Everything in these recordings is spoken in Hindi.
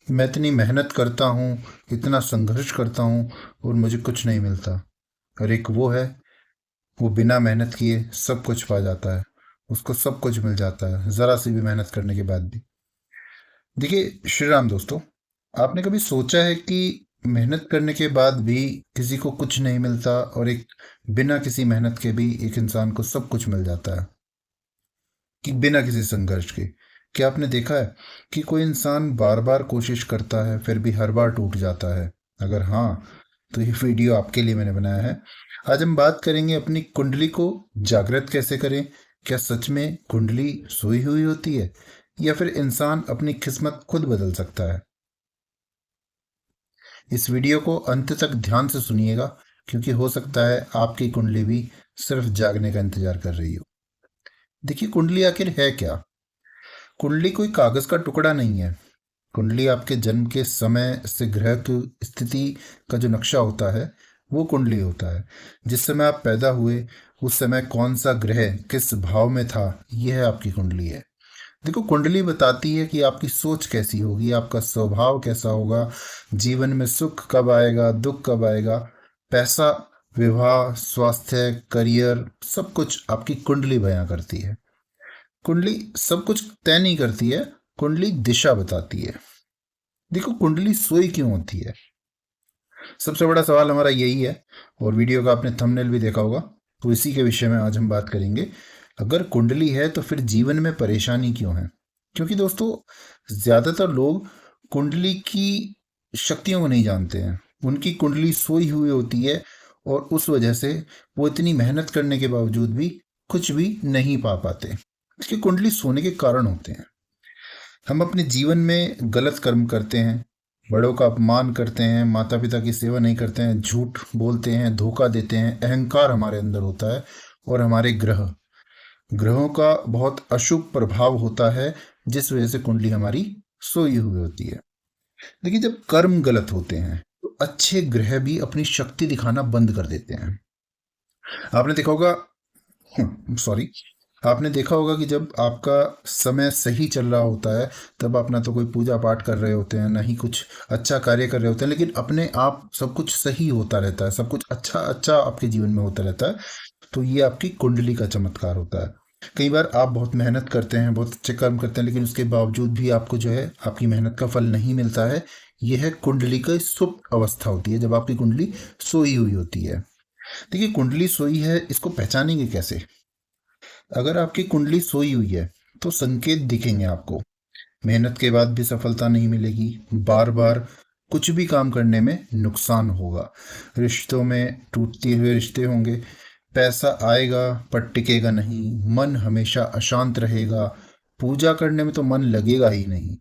मैं इतनी मेहनत करता हूँ, इतना संघर्ष करता हूँ और मुझे कुछ नहीं मिलता। और एक वो है, वो बिना मेहनत किए सब कुछ पा जाता है, उसको सब कुछ मिल जाता है ज़रा सी भी मेहनत करने के बाद भी। देखिए श्री राम दोस्तों, आपने कभी सोचा है कि मेहनत करने के बाद भी किसी को कुछ नहीं मिलता और एक बिना किसी मेहनत के भी एक इंसान को सब कुछ मिल जाता है, कि बिना किसी संघर्ष के? क्या आपने देखा है कि कोई इंसान बार बार कोशिश करता है फिर भी हर बार टूट जाता है? अगर हाँ, तो ये वीडियो आपके लिए मैंने बनाया है। आज हम बात करेंगे अपनी कुंडली को जागृत कैसे करें। क्या सच में कुंडली सोई हुई होती है, या फिर इंसान अपनी किस्मत खुद बदल सकता है? इस वीडियो को अंत तक ध्यान से सुनिएगा, क्योंकि हो सकता है आपकी कुंडली भी सिर्फ जागने का इंतजार कर रही हो। देखिए, कुंडली आखिर है क्या? कुंडली कोई कागज का टुकड़ा नहीं है। कुंडली आपके जन्म के समय से ग्रह की स्थिति का जो नक्शा होता है, वो कुंडली होता है। जिस समय आप पैदा हुए, उस समय कौन सा ग्रह किस भाव में था, यह आपकी कुंडली है। देखो, कुंडली बताती है कि आपकी सोच कैसी होगी, आपका स्वभाव कैसा होगा, जीवन में सुख कब आएगा, दुख कब आएगा, पैसा, विवाह, स्वास्थ्य, करियर, सब कुछ आपकी कुंडली बयां करती है। कुंडली सब कुछ तय नहीं करती है, कुंडली दिशा बताती है। देखो, कुंडली सोई क्यों होती है? सबसे बड़ा सवाल हमारा यही है, और वीडियो का आपने थंबनेल भी देखा होगा, तो इसी के विषय में आज हम बात करेंगे। अगर कुंडली है तो फिर जीवन में परेशानी क्यों है? क्योंकि दोस्तों, ज्यादातर लोग कुंडली की शक्तियों को नहीं जानते हैं। उनकी कुंडली सोई हुई होती है, और उस वजह से वो इतनी मेहनत करने के बावजूद भी कुछ भी नहीं पा पाते। इसकी कुंडली सोने के कारण होते हैं। हम अपने जीवन में गलत कर्म करते हैं, बड़ों का अपमान करते हैं, माता पिता की सेवा नहीं करते हैं, झूठ बोलते हैं, धोखा देते हैं, अहंकार हमारे अंदर होता है। और हमारे ग्रहों का बहुत अशुभ प्रभाव होता है, जिस वजह से कुंडली हमारी सोई हुई होती है। देखिए, जब कर्म गलत होते हैं तो अच्छे ग्रह भी अपनी शक्ति दिखाना बंद कर देते हैं। आपने देखा होगा, सॉरी, आपने देखा होगा कि जब आपका समय सही चल रहा होता है, तब आप ना तो कोई पूजा पाठ कर रहे होते हैं, ना ही कुछ अच्छा कार्य कर रहे होते हैं, लेकिन अपने आप सब कुछ सही होता रहता है, सब कुछ अच्छा अच्छा आपके जीवन में होता रहता है। तो ये आपकी कुंडली का चमत्कार होता है। कई बार आप बहुत मेहनत करते हैं, बहुत अच्छे कर्म करते हैं, लेकिन उसके बावजूद भी आपको जो है आपकी मेहनत का फल नहीं मिलता है। यह है कुंडली की सुप्त अवस्था होती है, जब आपकी कुंडली सोई हुई होती है। देखिए, कुंडली सोई है, इसको पहचानेंगे कैसे? अगर आपकी कुंडली सोई हुई है तो संकेत दिखेंगे आपको। मेहनत के बाद भी सफलता नहीं मिलेगी, बार बार कुछ भी काम करने में नुकसान होगा, रिश्तों में टूटते हुए रिश्ते होंगे, पैसा आएगा पर टिकेगा नहीं, मन हमेशा अशांत रहेगा, पूजा करने में तो मन लगेगा ही नहीं।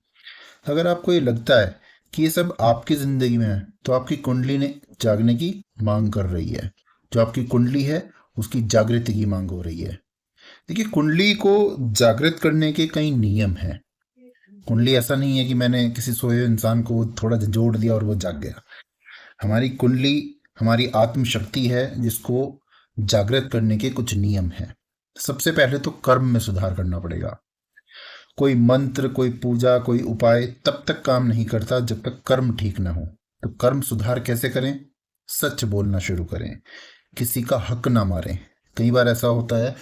अगर आपको ये लगता है कि ये सब आपकी जिंदगी में है, तो आपकी कुंडली ने जागने की मांग कर रही है। जो आपकी कुंडली है, उसकी जागृति की मांग हो रही है। देखिए, कुंडली को जागृत करने के कई नियम हैं। कुंडली ऐसा नहीं है कि मैंने किसी सोए हुए इंसान को थोड़ा जोड़ दिया और वो जाग गया। हमारी कुंडली हमारी आत्म शक्ति है, जिसको जागृत करने के कुछ नियम हैं। सबसे पहले तो कर्म में सुधार करना पड़ेगा। कोई मंत्र, कोई पूजा, कोई उपाय तब तक काम नहीं करता जब तक कर्म ठीक ना हो। तो कर्म सुधार कैसे करें? सच बोलना शुरू करें, किसी का हक ना मारें। कई बार ऐसा होता है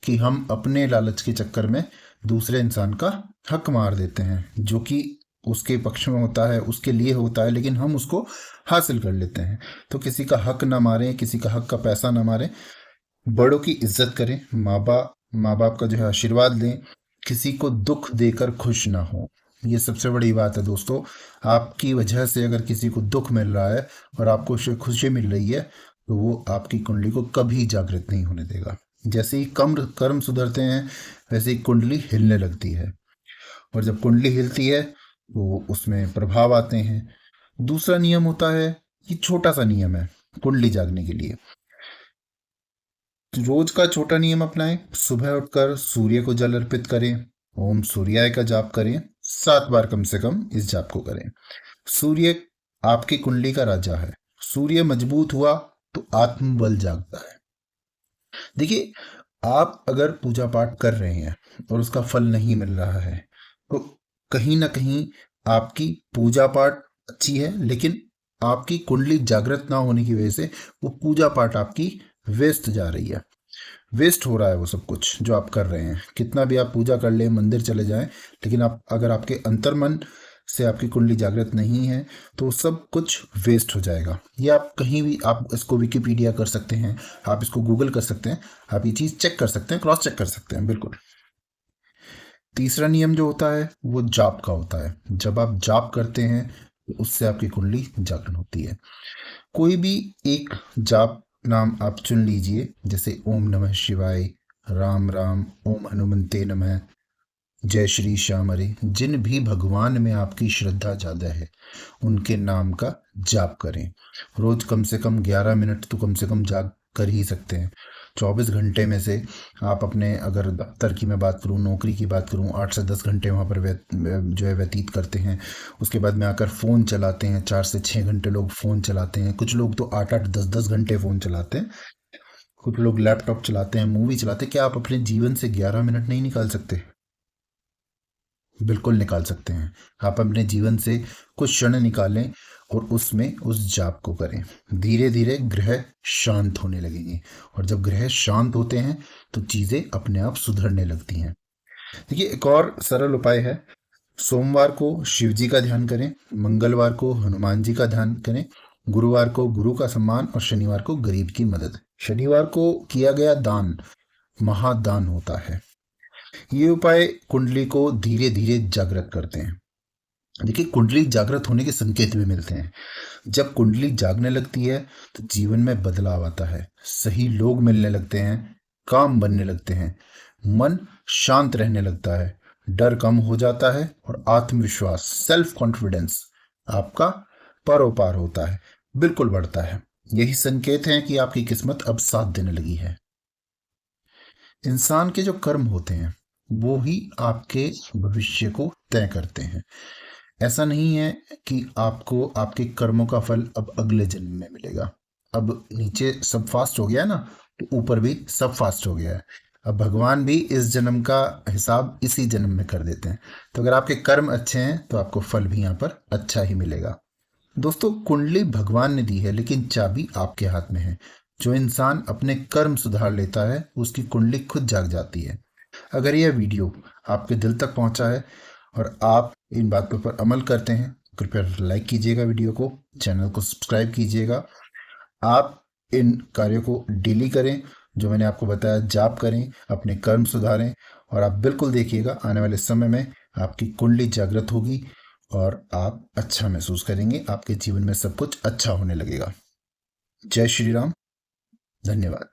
कि हम अपने लालच के चक्कर में दूसरे इंसान का हक मार देते हैं, जो कि उसके पक्ष में होता है, उसके लिए होता है, लेकिन हम उसको हासिल कर लेते हैं। तो किसी का हक ना मारें, किसी का हक का पैसा ना मारें, बड़ों की इज्जत करें, माँ बाप का जो है आशीर्वाद लें, किसी को दुख देकर खुश ना हो। ये सबसे बड़ी बात है दोस्तों। आपकी वजह से अगर किसी को दुख मिल रहा है और आपको उससे खुशी मिल रही है, तो वो आपकी कुंडली को कभी जागृत नहीं होने देगा। जैसे ही कम कर्म सुधरते हैं, वैसे ही कुंडली हिलने लगती है, और जब कुंडली हिलती है तो उसमें प्रभाव आते हैं। दूसरा नियम होता है, ये छोटा सा नियम है कुंडली जागने के लिए। रोज का छोटा नियम अपनाएं। सुबह उठकर सूर्य को जल अर्पित करें, ओम सूर्याय का जाप करें, 7 बार कम से कम इस जाप को करें। सूर्य आपकी कुंडली का राजा है। सूर्य मजबूत हुआ तो आत्मबल जागता है। देखिए, आप अगर पूजा पाठ कर रहे हैं और उसका फल नहीं मिल रहा है, तो कहीं ना कहीं आपकी पूजा पाठ अच्छी है, लेकिन आपकी कुंडली जागृत ना होने की वजह से वो पूजा पाठ आपकी वेस्ट जा रही है, वेस्ट हो रहा है वो सब कुछ जो आप कर रहे हैं। कितना भी आप पूजा कर लें, मंदिर चले जाएं, लेकिन आप अगर आपके अंतर्मन से आपकी कुंडली जागृत नहीं है तो सब कुछ वेस्ट हो जाएगा। ये आप कहीं भी, आप इसको विकिपीडिया कर सकते हैं, आप इसको गूगल कर सकते हैं, आप ये चीज़ चेक कर सकते हैं, क्रॉस चेक कर सकते हैं बिल्कुल। तीसरा नियम जो होता है वो जाप का होता है। जब आप जाप करते हैं तो उससे आपकी कुंडली जागरण होती है। कोई भी एक जाप नाम आप चुन लीजिए, जैसे ओम नमः शिवाय, राम राम, ओम हनुमंते नमः, जय श्री श्याम हरे। जिन भी भगवान में आपकी श्रद्धा ज़्यादा है उनके नाम का जाप करें। रोज कम से कम 11 मिनट तो कम से कम जाग कर ही सकते हैं। 24 घंटे में से आप अपने, अगर दफ्तर की मैं बात करूं, नौकरी की बात करूं, 8 से 10 घंटे वहाँ पर जो है व्यतीत करते हैं। उसके बाद में आकर फ़ोन चलाते हैं, 4 से 6 घंटे लोग फ़ोन चलाते हैं। कुछ लोग तो 8-8 10-10 घंटे फ़ोन चलाते हैं। कुछ लोग लैपटॉप चलाते हैं, मूवी चलाते हैं। क्या आप अपने जीवन से 11 मिनट नहीं निकाल सकते? बिल्कुल निकाल सकते हैं। आप अपने जीवन से कुछ क्षण निकालें और उसमें उस जाप को करें। धीरे धीरे ग्रह शांत होने लगेंगे, और जब ग्रह शांत होते हैं तो चीज़ें अपने आप सुधरने लगती हैं। देखिए, एक और सरल उपाय है। सोमवार को शिव जी का ध्यान करें, मंगलवार को हनुमान जी का ध्यान करें, गुरुवार को गुरु का सम्मान, और शनिवार को गरीब की मदद। शनिवार को किया गया दान महादान होता है। ये उपाय कुंडली को धीरे धीरे जागृत करते हैं। देखिए, कुंडली जागृत होने के संकेत भी मिलते हैं। जब कुंडली जागने लगती है तो जीवन में बदलाव आता है, सही लोग मिलने लगते हैं, काम बनने लगते हैं, मन शांत रहने लगता है, डर कम हो जाता है, और आत्मविश्वास, सेल्फ कॉन्फिडेंस आपका परोपार होता है, बिल्कुल बढ़ता है। यही संकेत हैं कि आपकी किस्मत अब साथ देने लगी है। इंसान के जो कर्म होते हैं वो ही आपके भविष्य को तय करते हैं। ऐसा नहीं है कि आपको आपके कर्मों का फल अब अगले जन्म में मिलेगा। अब नीचे सब फास्ट हो गया है ना, तो ऊपर भी सब फास्ट हो गया है। अब भगवान भी इस जन्म का हिसाब इसी जन्म में कर देते हैं। तो अगर आपके कर्म अच्छे हैं तो आपको फल भी यहाँ पर अच्छा ही मिलेगा। दोस्तों, कुंडली भगवान ने दी है, लेकिन चाबी आपके हाथ में है। जो इंसान अपने कर्म सुधार लेता है उसकी कुंडली खुद जाग जाती है। अगर यह वीडियो आपके दिल तक पहुंचा है और आप इन बातों पर अमल करते हैं, कृपया लाइक कीजिएगा वीडियो को, चैनल को सब्सक्राइब कीजिएगा। आप इन कार्यों को डेली करें, जो मैंने आपको बताया, जाप करें, अपने कर्म सुधारें, और आप बिल्कुल देखिएगा आने वाले समय में आपकी कुंडली जागृत होगी और आप अच्छा महसूस करेंगे। आपके जीवन में सब कुछ अच्छा होने लगेगा। जय श्री राम। धन्यवाद।